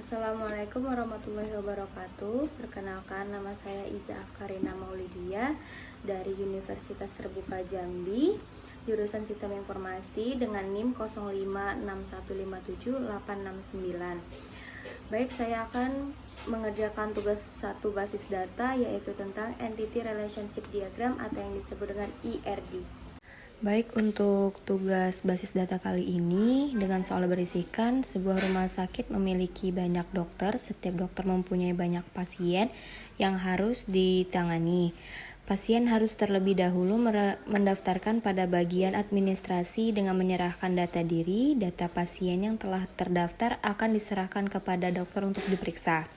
Assalamualaikum warahmatullahi wabarakatuh. Perkenalkan, nama saya Iza Afkarina Maulidia dari Universitas Terbuka Jambi, jurusan Sistem Informasi dengan NIM 056157869. Baik, saya akan mengerjakan tugas satu basis data, yaitu tentang Entity Relationship Diagram atau yang disebut dengan ERD. Baik, untuk tugas basis data kali ini dengan soal berisikan sebuah rumah sakit memiliki banyak dokter. Setiap dokter mempunyai banyak pasien yang harus ditangani. Pasien harus terlebih dahulu mendaftarkan pada bagian administrasi dengan menyerahkan data diri. Data pasien yang telah terdaftar akan diserahkan kepada dokter untuk diperiksa.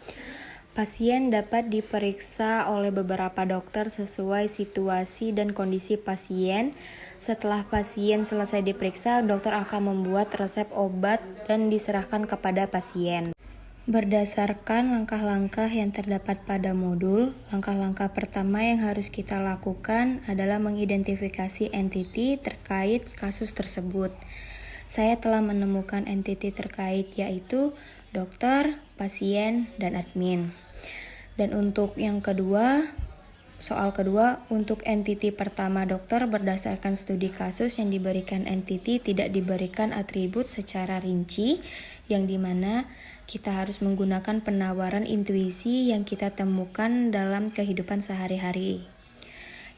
Pasien dapat diperiksa oleh beberapa dokter sesuai situasi dan kondisi pasien. Setelah pasien selesai diperiksa, dokter akan membuat resep obat dan diserahkan kepada pasien. Berdasarkan langkah-langkah yang terdapat pada modul, langkah-langkah pertama yang harus kita lakukan adalah mengidentifikasi entiti terkait kasus tersebut. Saya telah menemukan entiti terkait, yaitu dokter, pasien, dan admin. Dan untuk yang kedua, soal kedua, untuk entiti pertama dokter berdasarkan studi kasus yang diberikan entiti tidak diberikan atribut secara rinci, yang dimana kita harus menggunakan penawaran intuisi yang kita temukan dalam kehidupan sehari-hari.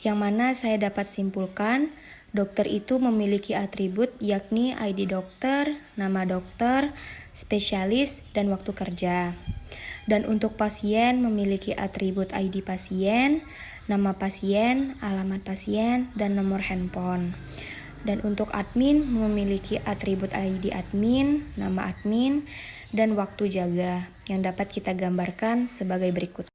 Yang mana saya dapat simpulkan, dokter itu memiliki atribut yakni ID dokter, nama dokter, spesialis, dan waktu kerja. Dan untuk pasien memiliki atribut ID pasien, nama pasien, alamat pasien, dan nomor handphone. Dan untuk admin memiliki atribut ID admin, nama admin, dan waktu jaga yang dapat kita gambarkan sebagai berikut.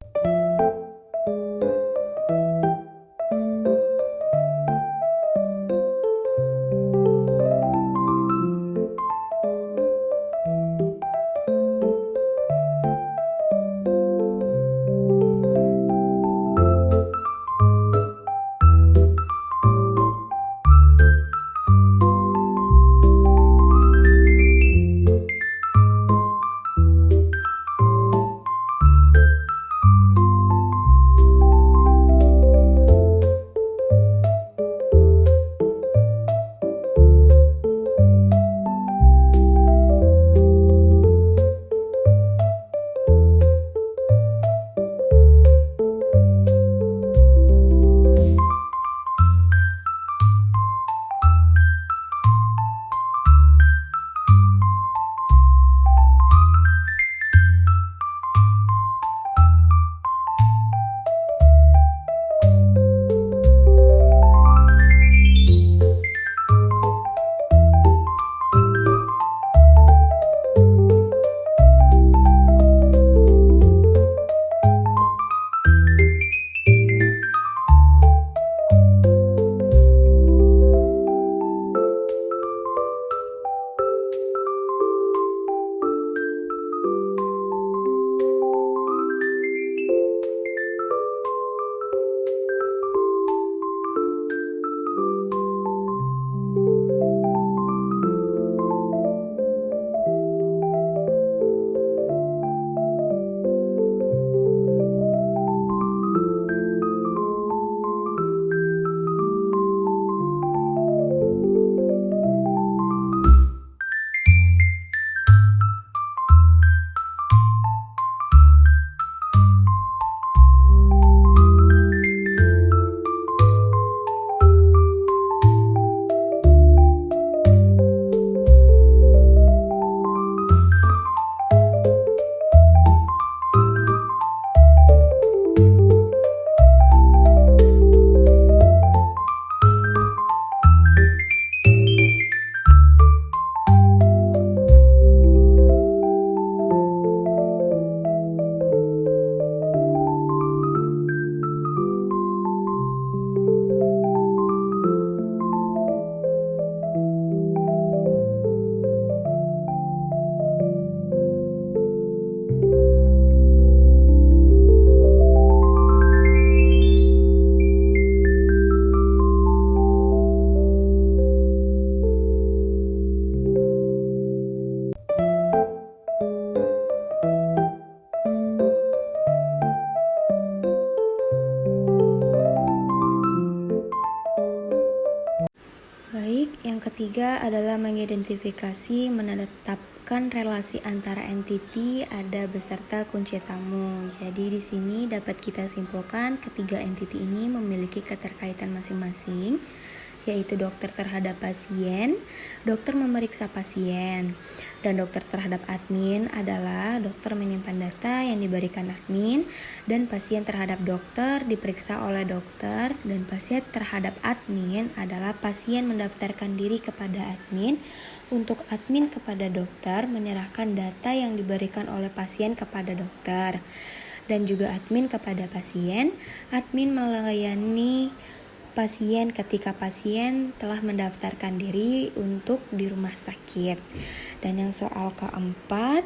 ketiga adalah mengidentifikasi, menetapkan relasi antara entiti ada beserta kunci tamu. Jadi di sini dapat kita simpulkan ketiga entiti ini memiliki keterkaitan masing-masing, yaitu dokter terhadap pasien, dokter memeriksa pasien, dan dokter terhadap admin adalah dokter menyimpan data yang diberikan admin, dan pasien terhadap dokter diperiksa oleh dokter, dan pasien terhadap admin adalah pasien mendaftarkan diri kepada admin untuk admin kepada dokter menyerahkan data yang diberikan oleh pasien kepada dokter, dan juga admin kepada pasien, admin melayani pasien ketika pasien telah mendaftarkan diri untuk di rumah sakit. Dan yang soal keempat,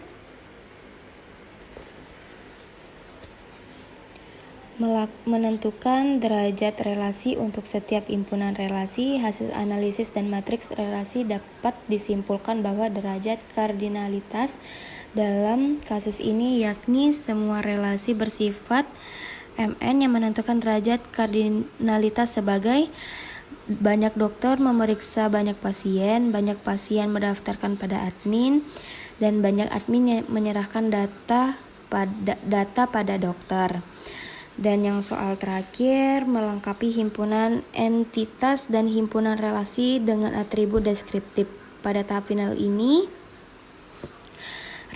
menentukan derajat relasi untuk setiap himpunan relasi. Hasil analisis dan matriks relasi dapat disimpulkan bahwa derajat kardinalitas dalam kasus ini yakni semua relasi bersifat MN yang menentukan derajat kardinalitas sebagai banyak dokter memeriksa banyak pasien mendaftarkan pada admin, dan banyak admin menyerahkan data pada dokter. Dan yang soal terakhir, melengkapi himpunan entitas dan himpunan relasi dengan atribut deskriptif. Pada tahap final ini,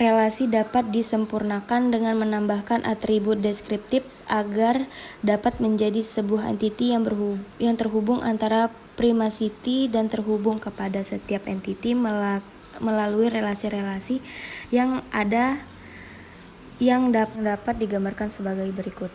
relasi dapat disempurnakan dengan menambahkan atribut deskriptif agar dapat menjadi sebuah entiti yang terhubung antara primasiti dan terhubung kepada setiap entiti melalui relasi-relasi yang ada yang dapat digambarkan sebagai berikut.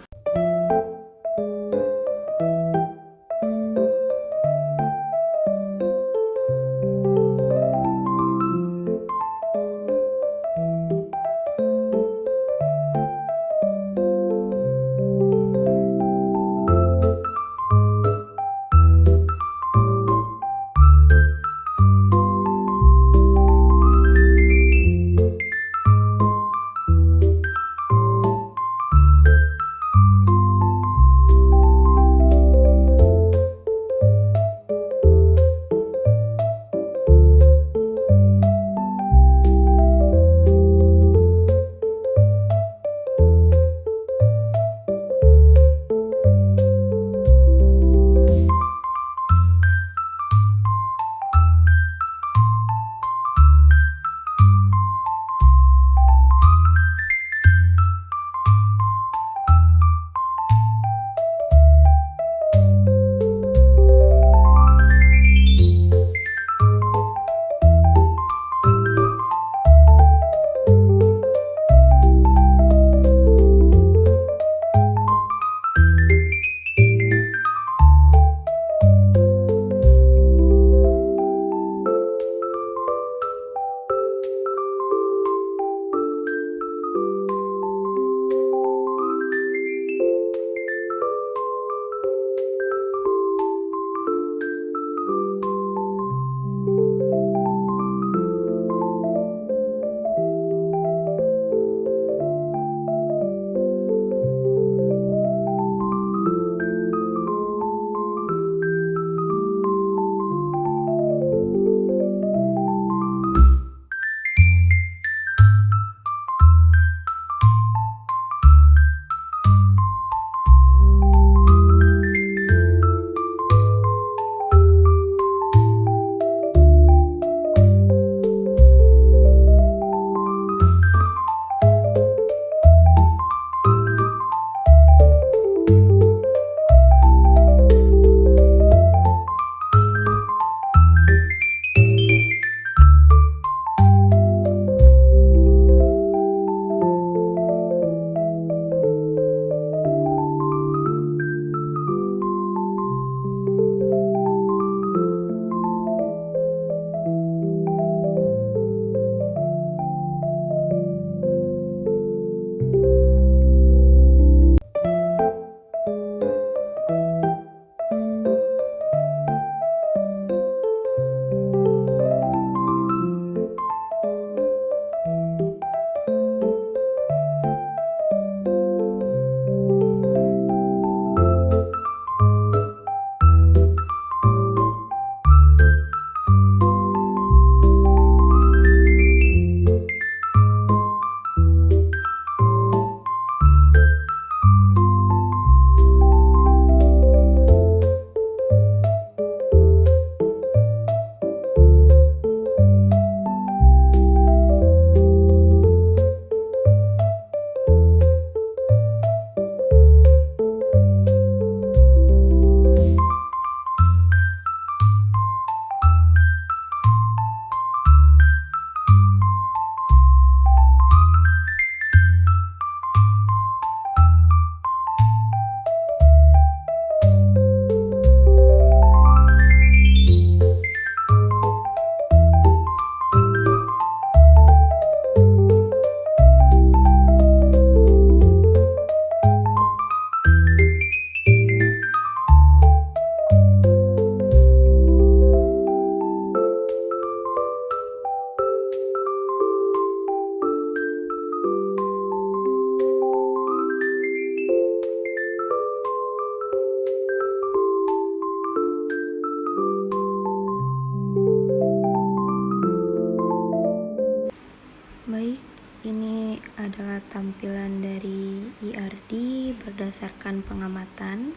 adalah tampilan dari IRD berdasarkan pengamatan,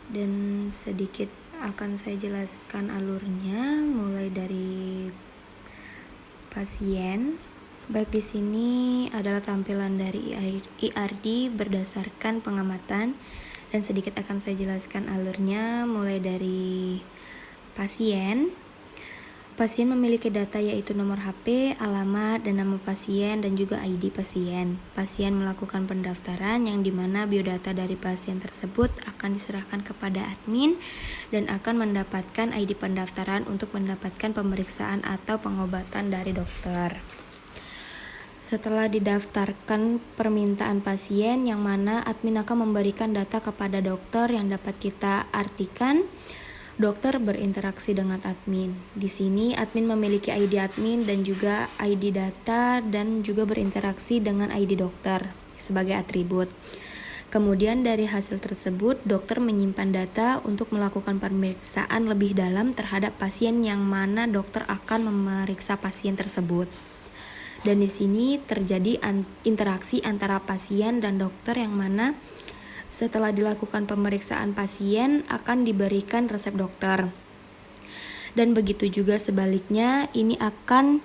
dan sedikit akan saya jelaskan alurnya mulai dari pasien. Baik, di sini adalah tampilan dari IRD berdasarkan pengamatan, dan sedikit akan saya jelaskan alurnya mulai dari pasien. Pasien memiliki data yaitu nomor HP, alamat, dan nama pasien, dan juga ID pasien. Pasien melakukan pendaftaran yang dimana biodata dari pasien tersebut akan diserahkan kepada admin dan akan mendapatkan ID pendaftaran untuk mendapatkan pemeriksaan atau pengobatan dari dokter. Setelah didaftarkan permintaan pasien, yang mana admin akan memberikan data kepada dokter yang dapat kita artikan. Dokter berinteraksi dengan admin. Di sini admin memiliki ID admin dan juga ID data dan juga berinteraksi dengan ID dokter sebagai atribut. Kemudian dari hasil tersebut, dokter menyimpan data untuk melakukan pemeriksaan lebih dalam terhadap pasien yang mana dokter akan memeriksa pasien tersebut. Dan di sini terjadi interaksi antara pasien dan dokter yang mana setelah dilakukan pemeriksaan pasien akan diberikan resep dokter. Dan begitu juga sebaliknya, ini akan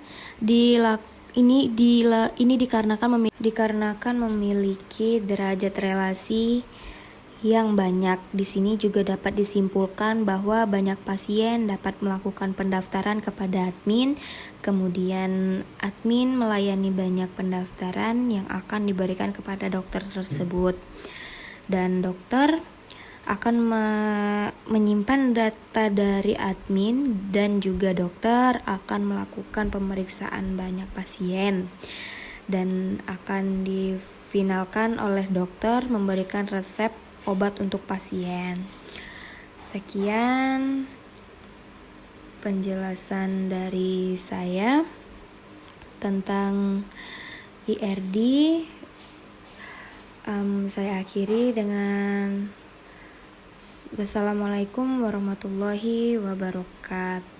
dikarenakan memiliki derajat relasi yang banyak. Di sini juga dapat disimpulkan bahwa banyak pasien dapat melakukan pendaftaran kepada admin, kemudian admin melayani banyak pendaftaran yang akan diberikan kepada dokter tersebut. Dan dokter akan menyimpan data dari admin dan juga dokter akan melakukan pemeriksaan banyak pasien dan akan difinalkan oleh dokter memberikan resep obat untuk pasien. Sekian penjelasan dari saya tentang IRD. Saya akhiri dengan wassalamualaikum warahmatullahi wabarakatuh.